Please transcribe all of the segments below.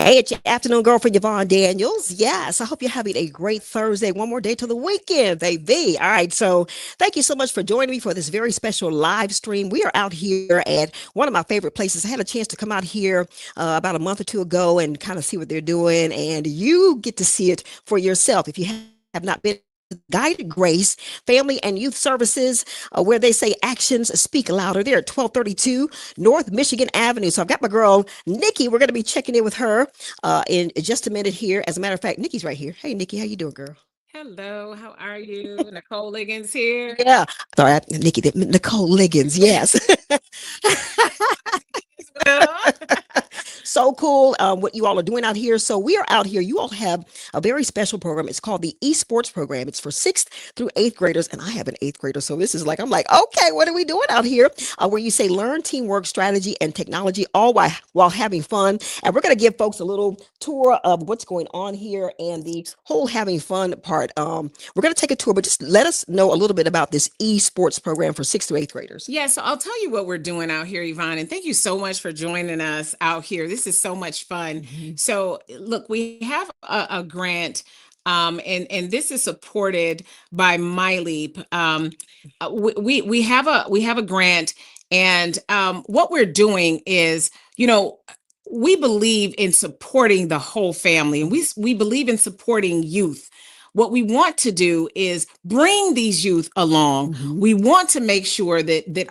Hey, it's your afternoon girlfriend, Yvonne Daniels. Yes, I hope you're having a great Thursday. One more day to the weekend, baby. All right, so thank you so much for joining me for this very special live stream. We are out here at one of my favorite places. I had a chance to come out here about a month or two ago and kind of see what they're doing, and you get to see it for yourself. If you have not been Guided Grace Family and Youth Services, where they say actions speak louder. They're at 1232 North Michigan Avenue. So I've got my girl, Nikki. We're going to be checking in with her in just a minute here. As a matter of fact, Nikki's right here. Hey, Nikki, how you doing, girl? Hello, how are you? Nicole Liggins here. Yeah. Sorry, Nikki, Nicole Liggins. Yes. Well, So cool what you all are doing out here. So we are out here. You all have a very special program. It's called the Esports program. It's for sixth through eighth graders, and I have an eighth grader. So this is like I'm like, okay, what are we doing out here? Where you say learn teamwork, strategy, and technology, all while having fun. And we're gonna give folks a little tour of what's going on here and the whole having fun part. We're gonna take a tour, but just let us know a little bit about this Esports program for sixth through eighth graders. yeah, so I'll tell you what we're doing out here, Yvonne, and thank you so much for joining us out here. This is so much fun. Mhm. So, look, we have a grant, and this is supported by MyLeap. We have a grant, and what we're doing is, you know, we believe in supporting the whole family, and we believe in supporting youth. What we want to do is bring these youth along. Mhm. We want to make sure that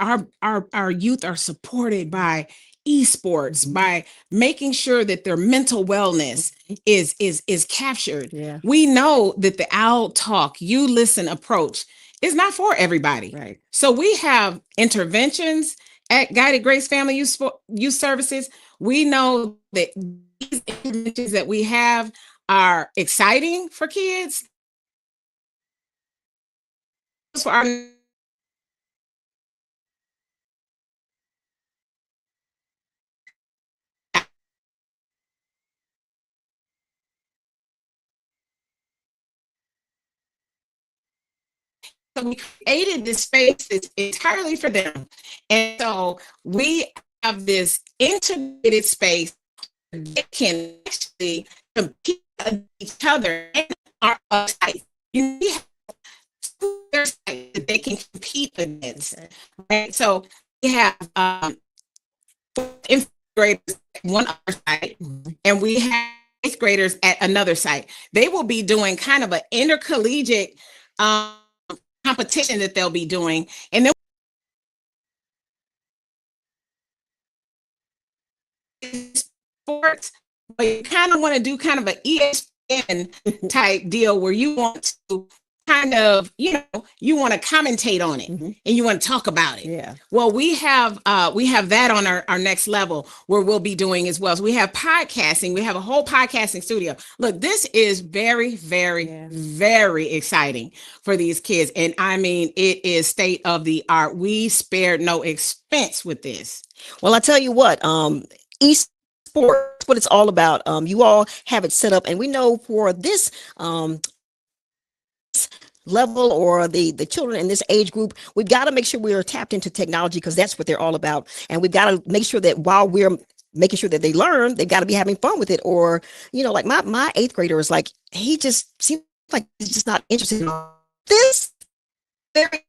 our youth are supported by esports, Mhm. by making sure that their mental wellness is captured. Yeah. We know that the owl talk, you listen approach is not for everybody. Right. So we have interventions at Guided Grace Family Youth Services. We know that these interventions that we have are exciting for kids. For our So we created this space that's entirely for them. And so we have this integrated space that can actually compete against each other and our sites. We have their sites that they can compete against. Okay. Right. So we have fifth graders at one other site, Mhm. and we have eighth graders at another site. They will be doing kind of an intercollegiate competition that they'll be doing. And then sports, but you kind of want to do kind of an ESPN type deal where you want to kind of, you want to commentate on it Mhm. and you want to talk about it. Yeah. Well, we have that on our next level where we'll be doing as well. So we have podcasting, we have a whole podcasting studio. Look, this is very, very, Yeah. very exciting for these kids. And I mean, it is state of the art. We spared no expense with this. Well, I tell you what, esports, what it's all about. You all have it set up, and we know for this level or the children in this age group, we've got to make sure we are tapped into technology because that's what they're all about, and we've got to make sure that while we're making sure that they learn, they've got to be having fun with it. Or like my eighth grader is like he just seems like he's just not interested in all this. Very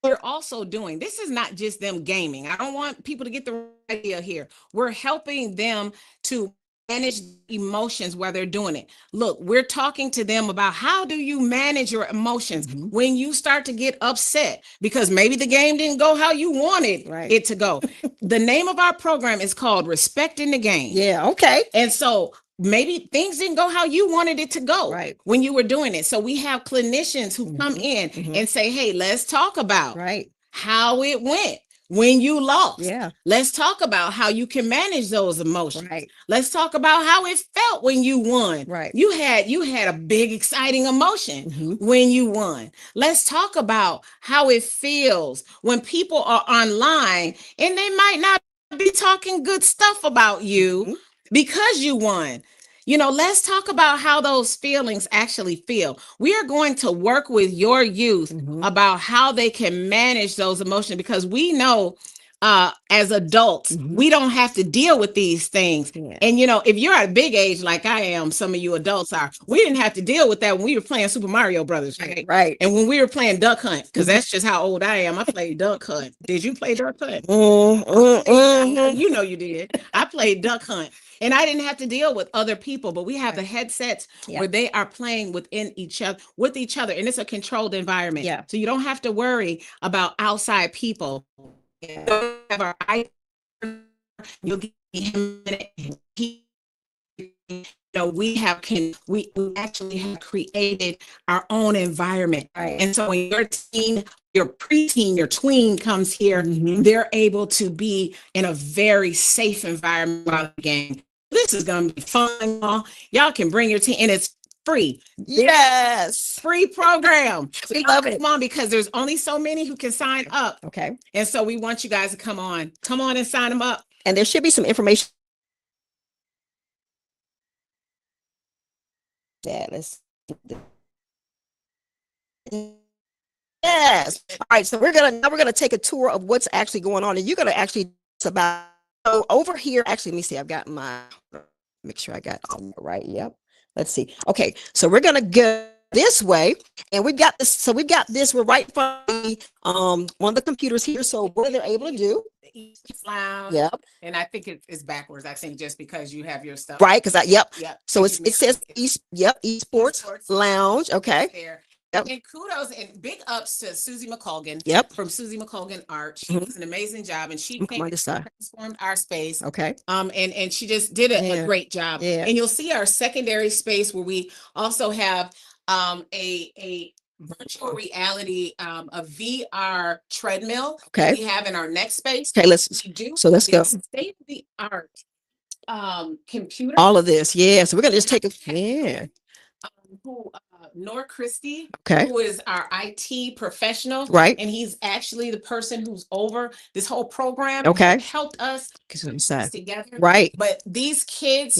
We're also doing this is not just them gaming. I don't want people to get the idea here. We're helping them to manage emotions while they're doing it. Look, we're talking to them about how do you manage your emotions Mhm. when you start to get upset because maybe the game didn't go how you wanted Right. it to go. The name of our program is called Respecting the Game. Yeah. Okay. And so maybe things didn't go how you wanted it to go Right. when you were doing it. So we have clinicians who come Mhm. in Mhm. and say, hey, let's talk about Right. how it went when you lost. Yeah. Let's talk about how you can manage those emotions. Right. Let's talk about how it felt when you won. Right. You had a big exciting emotion Mhm. when you won. Let's talk about how it feels when people are online and they might not be talking good stuff about you Mhm. because you won. let's talk about how those feelings actually feel. We are going to work with your youth about how they can manage those emotions, because we know as adults, we don't have to deal with these things. Yeah. And if you're at a big age like I am, some of you adults are, we didn't have to deal with that when we were playing Super Mario Brothers, right? Right. And when we were playing Duck Hunt, because that's just how old I am. I played Duck Hunt. Did you play Duck Hunt? You know you did. I played Duck Hunt. And I didn't have to deal with other people, but we have the headsets where they are playing within each other, and it's a controlled environment. Yeah. So you don't have to worry about outside people. You have our you'll get him he we actually have created our own environment. Right. And so when your teen, your preteen, your tween comes here, they're able to be in a very safe environment while the game. This is gonna be fun, y'all. Y'all can bring your teen, and it's free. Yes. Free program. So We love it. come on, because there's only so many who can sign up. Okay. And so we want you guys to come on and sign them up. And there should be some information. Yeah, yes. All right. So we're gonna take a tour of what's actually going on, and you're gonna actually about over here. Actually, let me see. I've got my make sure I got all right. Yep. Let's see. Okay. So we're gonna go this way, and we've got this. So we've got this. We're right in front of one of the computers here. So what they're able to do. Lounge. Yep. And I think it's backwards. I think just because you have your stuff. Right. Because Yep. So it says Esports Lounge. Okay. There. Yep. And kudos and big ups to Susie McColgan. Yep. From Susie McColgan Art. She does an amazing job, and she transformed our space. Okay. And she just did a great job. Yeah. And you'll see our secondary space where we also have a virtual reality, a VR treadmill. Okay. We have in our next space. Okay. Let's go. State of the art computer. All of this. Yeah. So we're gonna just take a Nor Christie, okay, who is our IT professional, right? And he's actually the person who's over this whole program. Okay, helped us together, right? But these kids,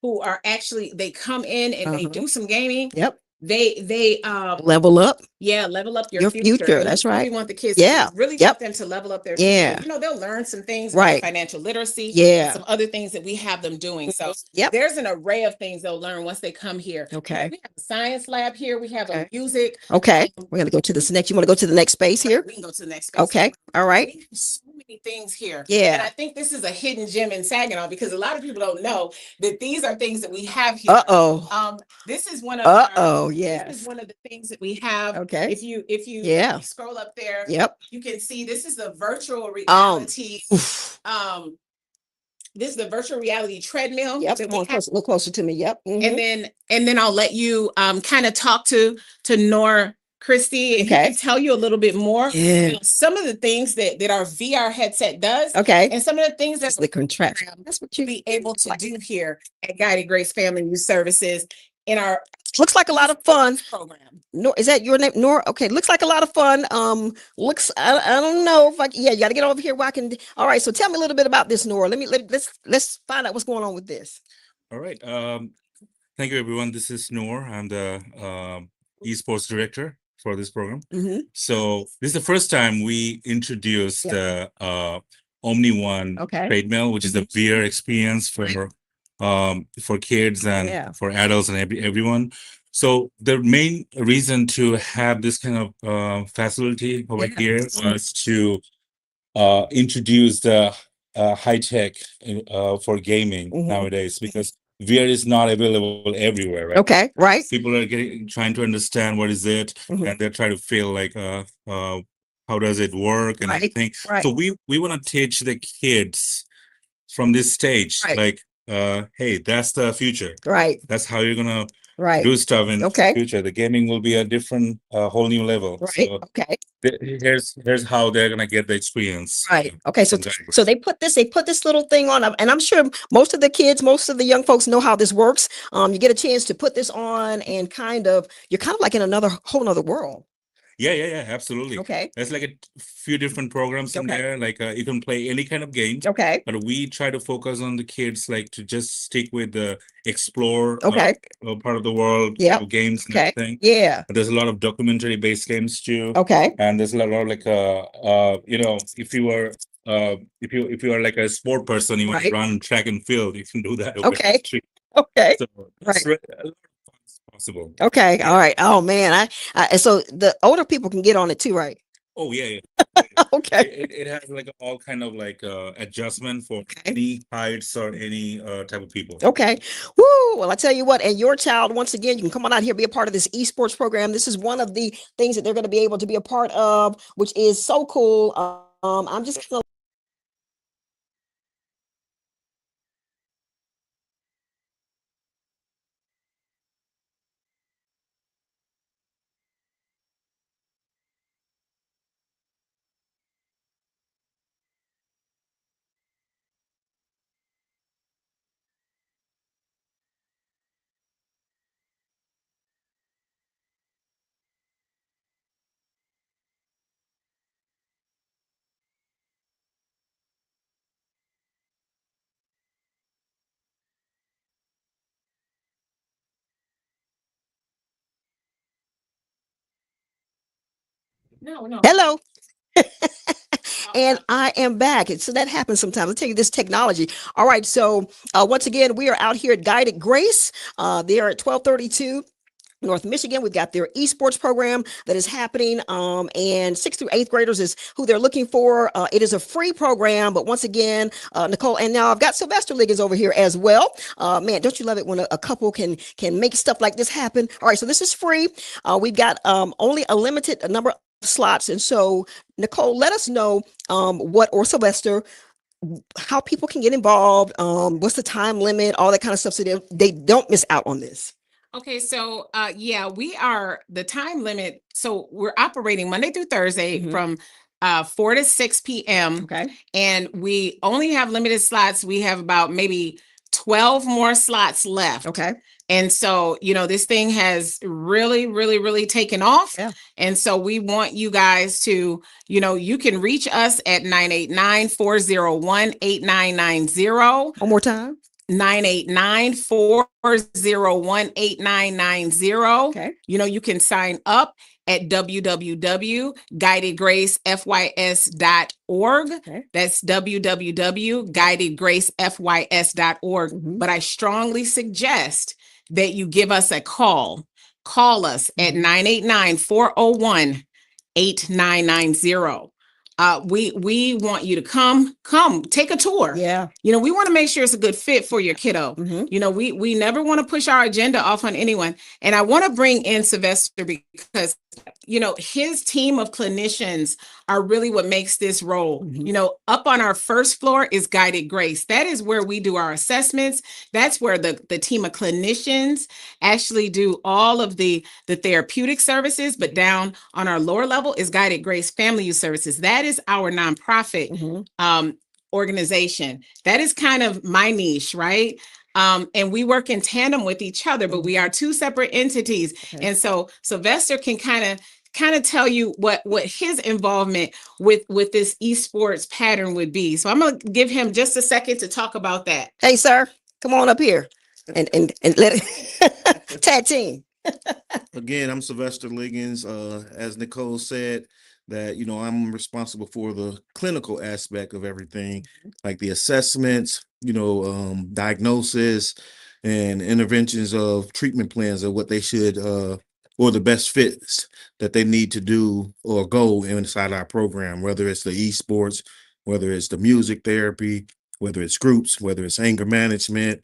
who are actually, they come in and they do some gaming. Yep. They level up. Yeah, level up your future. That's right. We want the kids to really want them to level up their future. They'll learn some things, right? Financial literacy, some other things that we have them doing. So there's an array of things they'll learn once they come here. Okay. We have a science lab here. We have a music. Okay. We're gonna go to this next. You want to go to the next space here? We can go to the next space. Okay. All right. We have so many things here. Yeah. And I think this is a hidden gem in Saginaw, because a lot of people don't know that these are things that we have here. This is one of this is one of the things that we have. Okay. If you scroll up there, you can see this is the virtual reality. This is the virtual reality treadmill. Yep. Look closer to me. Yep. And then I'll let you kind of talk to Nor Christie, and he can tell you a little bit more. Some of the things that our VR headset does. Okay. And some of the things that the contraction. That's what you be able to do here at Guided Grace Family Youth Services in our looks like a lot of fun program. Nor, is that your name? Nor? Okay, looks like a lot of fun. I don't know if you got to get over here where I can. All right, so tell me a little bit about this, Nora. Let's find out what's going on with this. All right. Thank you, everyone. This is Noor. I'm the Esports director for this program. So this is the first time we introduced the Omni One treadmill, which is the VR experience for kids and for adults and everyone. So the main reason to have this kind of facility over here was to introduce the high tech for gaming nowadays, because VR is not available everywhere, right? Okay, right. People are trying to understand what is it, and they're trying to feel like how does it work and everything. Right. So we want to teach the kids from this stage, like, hey, that's the future. Right. That's how you're gonna do stuff in the future. The gaming will be a different, whole new level. Right. So here's how they're gonna get the experience. Right. Okay. So they put this little thing on, and I'm sure most of the young folks know how this works. You get a chance to put this on, and you're kind of like in another whole nother world. Yeah, absolutely. Okay. There's like few different programs in Okay. there. Like you can play any kind of games, Okay. but we try to focus on the kids, like to just stick with the explore Okay. part of the world Yep. games and Okay. everything. Yeah. But there's a lot of documentary based games too, Okay. and there's a lot of like if you are like a sport person, you want to Right. run track and field, you can do that over Okay. there. Okay. So Right. a lot of fun is possible. Okay. Yeah. All right. Oh man. So the older people can get on it too, right? Oh yeah. Okay. It has like all kind of like adjustment for Okay. any heights or any type of people. Okay. Woo. Well, I tell you what, and your child, once again, you can come on out here, be a part of this esports program. This is one of the things that they're going to be able to be a part of, which is so cool. I'm just kind of No, no. hello. And I am back. So that happens sometimes. I'll tell you this technology. All right. So once again, we are out here at Guided Grace. They are at 1232 North Michigan. We've got their esports program that is happening, and 6th through 8th graders is who they're looking for. It is a free program, but once again, Nicole, and now I've got Sylvester Liggins over here as well. Man, don't you love it when a couple can make stuff like this happen? All right, so this is free. We've got only a limited number of slots, and so Nicole, let us know what or Sylvester how people can get involved. What's the time limit? All that kind of stuff, so they don't miss out on this. Okay, so yeah, we are the time limit. So we're operating Monday through Thursday from 4 to 6 p.m. Okay. And we only have limited slots. We have about maybe 12 more slots left. Okay. And so, this thing has really, really, really taken off. Yeah. And so we want you guys to, you can reach us at 989-401-8990. One more time. 989-401-8990. Okay. You can sign up at www.guidedgracefys.org. Okay. That's www.guidedgracefys.org. But I strongly suggest that you give us a call. Call us at 989-401-8990. We want you to come take a tour. Yeah. We want to make sure it's a good fit for your kiddo. We never want to push our agenda off on anyone. And I want to bring in Sylvester because his team of clinicians are really what makes this role. Up on our first floor is Guided Grace. That is where we do our assessments. That's where the team of clinicians actually do all of the therapeutic services. But down on our lower level is Guided Grace Family Youth Services. That is our nonprofit organization. That is kind of my niche, right? And we work in tandem with each other, but we are two separate entities. Okay. And so Sylvester can kind of tell you what his involvement with this esports pattern would be. So I'm going to give him just a second to talk about that. Hey, sir, come on up here and let it tag team. Again, I'm Sylvester Liggins. As Nicole said, that I'm responsible for the clinical aspect of everything, like the assessments, diagnosis and interventions of treatment plans of what they should or the best fits that they need to do or go inside our program, whether it's the esports, whether it's the music therapy, whether it's groups, whether it's anger management,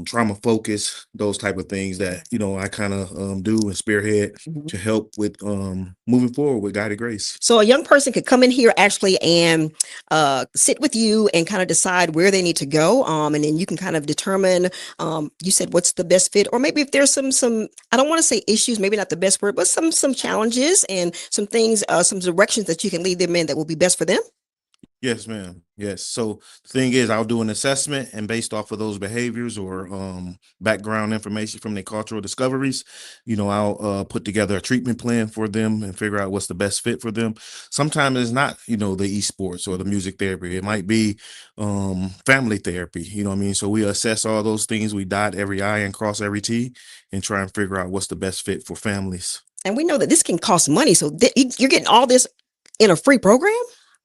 trauma focus, those type of things that, I kind of do and spearhead to help with moving forward with Guided Grace. So a young person could come in here actually and sit with you and kind of decide where they need to go. And then you can kind of determine, you said what's the best fit, or maybe if there's some, I don't want to say issues, maybe not the best word, but some challenges and some things, some directions that you can lead them in that will be best for them. Yes, ma'am. Yes. So the thing is, I'll do an assessment, and based off of those behaviors or background information from their cultural discoveries, I'll put together a treatment plan for them and figure out what's the best fit for them. Sometimes it's not, the esports or the music therapy. It might be family therapy. You know what I mean? So we assess all those things. We dot every I and cross every T and try and figure out what's the best fit for families. And we know that this can cost money. So you're getting all this in a free program?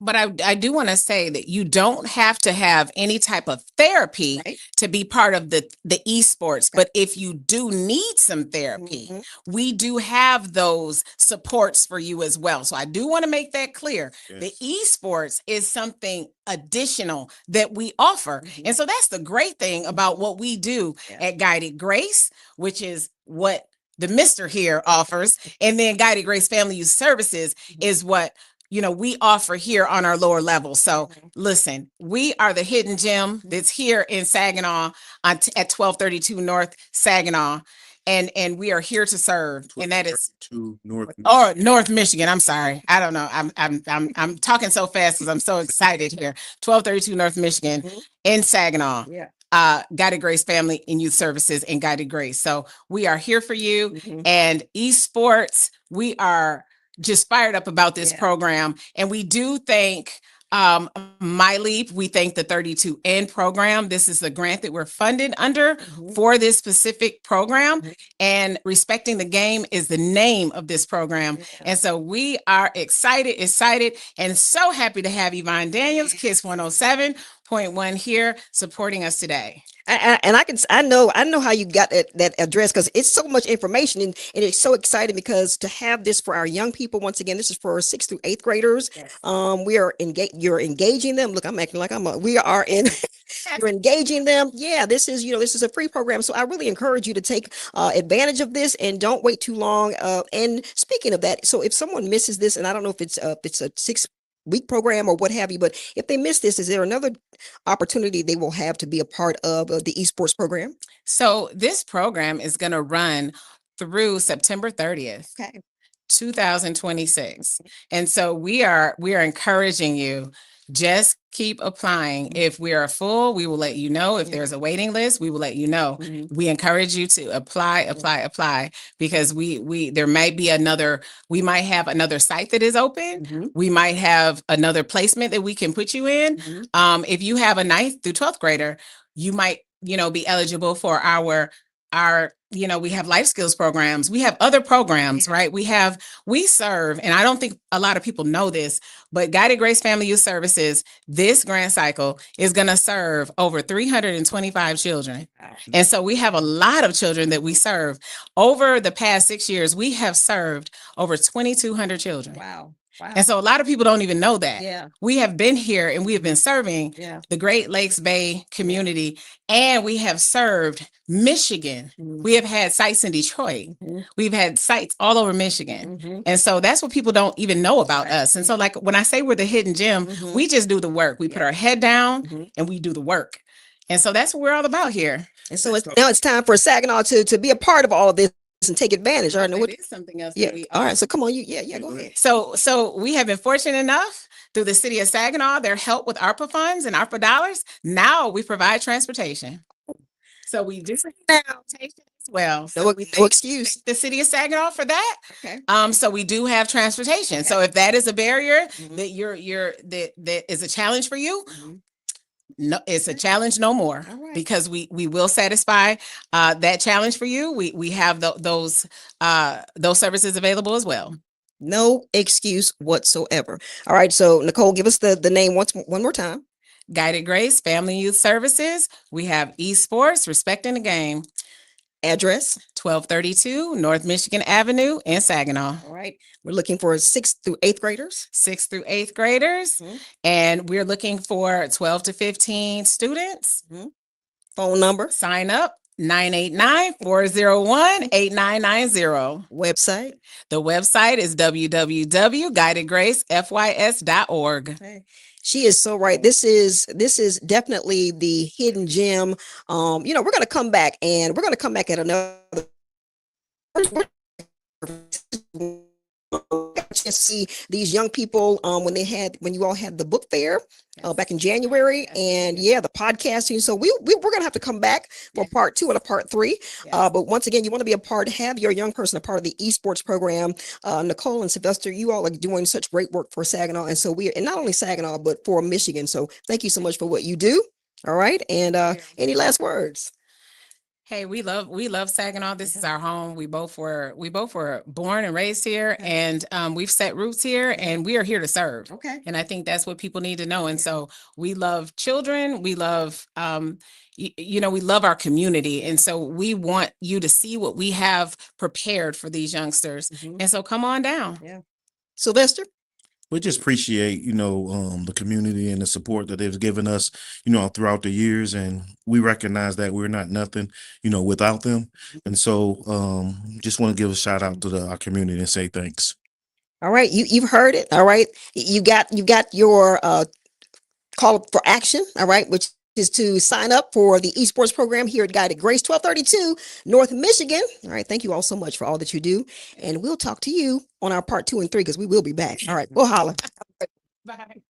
But I do want to say that you don't have to have any type of therapy Right. to be part of the esports. But if you do need some therapy, we do have those supports for you as well. So I do want to make that clear. Yes. The esports is something additional that we offer. And so that's the great thing about what we do at Guided Grace, which is what the Mr. here offers. And then Guided Grace Family Youth Services is what we offer here on our lower level. So listen, we are the hidden gem that's here in Saginaw at 1232 North Saginaw. And we are here to serve. And that is to North. North Michigan. I'm sorry. I don't know. I'm talking so fast because I'm so excited here. 1232 North Michigan in Saginaw. Guided Grace Family and Youth Services and Guided Grace. So we are here for you. And esports, we are just fired up about this program. And we do thank My Leap. We thank the 32N program. This is the grant that we're funded under for this specific program. And Respecting the Game is the name of this program. And so we are excited, and so happy to have Yvonne Daniels, KISS 107.1 here supporting us today. And I know how you got that address, because it's so much information, and it's so exciting because to have this for our young people. Once again, this is for 6th through 8th graders. We are you're engaging them. Look, I'm acting like we are in. You're engaging them. Yeah, this is a free program. So I really encourage you to take advantage of this and don't wait too long. And speaking of that, so if someone misses this, and I don't know if it's a 6-week program or what have you, but if they miss this, is there another opportunity they will have to be a part of the esports program? So this program is going to run through September 30th. 2026. And so we are encouraging you, just keep applying. If we are full, we will let you know. If there's a waiting list, we will let you know. We encourage you to apply, because there might be we might have another site that is open. We might have another placement that we can put you in. If you have a 9th through 12th grader, you might, be eligible for our we have life skills programs. We have other programs, right? We serve, and I don't think a lot of people know this, but Guided Grace Family Youth Services, this grant cycle is going to serve over 325 children. And so we have a lot of children that we serve. Over the past 6 years, we have served over 2,200 children. Wow. And so a lot of people don't even know that. We have been here and we have been serving the Great Lakes Bay community, and we have served Michigan. We have had sites in Detroit. We've had sites all over Michigan. And so that's what people don't even know about us. And so, like, when I say we're the hidden gem, we just do the work. We put our head down and we do the work. And so that's what we're all about here. And so now it's time for Saginaw to be a part of all of this and take advantage. I know what is something else. All right. So come on, go ahead. So we have been fortunate enough through the city of Saginaw, their help with ARPA funds and ARPA dollars. Now we provide transportation. So we do transportation as well. No excuse. The city of Saginaw for that. Okay. So we do have transportation. So if that is a barrier that that is a challenge for you, no, it's a challenge no more, because we will satisfy that challenge for you. We have those services available as well. No excuse whatsoever. All right. So Nicole, give us the name one more time. Guided Grace Family Youth Services. We have esports, Respecting the Game. Address 1232 North Michigan Avenue in Saginaw. All right. We're looking for 6th through 8th graders. 6th through 8th graders. And we're looking for 12 to 15 students. Phone number. Sign up 989-401-8990. Website. The website is www.guidedgracefys.org. Okay. She is so right. This is definitely the hidden gem. We're going to come back, and we're going to come back at another got a chance to see these young people when you all had the book fair back in January, and yeah, the podcasting. So we're gonna have to come back for part two and a part three. But once again, you want to be a part, have your young person a part of the esports program. Nicole and Sylvester, you all are doing such great work for Saginaw, and so and not only Saginaw but for Michigan. So thank you so much for what you do. All right, and any last words? Hey, we love Saginaw. This is our home. We both were born and raised here, and we've set roots here, and we are here to serve. Okay. And I think that's what people need to know. And so we love children. We love we love our community, and so we want you to see what we have prepared for these youngsters. And so come on down. Yeah. Sylvester. We just appreciate, the community and the support that they've given us, throughout the years. And we recognize that we're not nothing, without them. And so just want to give a shout out to our community and say thanks. All right, you've heard it. All right, you got your call for action. All right, which is to sign up for the esports program here at Guided Grace, 1232 North Michigan. All right, thank you all so much for all that you do, and we'll talk to you on our part 2 and 3 because we will be back. All right, we'll holla. Bye.